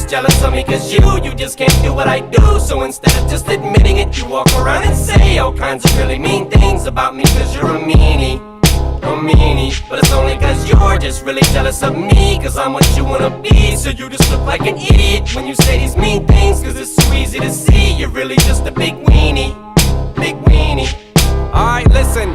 jealous of me cause you just can't do what I do. So instead of just admitting it, you walk around and say all kinds of really mean things about me cause you're a meanie. But it's only cause you're just really jealous of me, cause I'm what you wanna be. So you just look like an idiot when you say these mean things, cause it's so easy to see you're really just a big weenie. Alright, listen,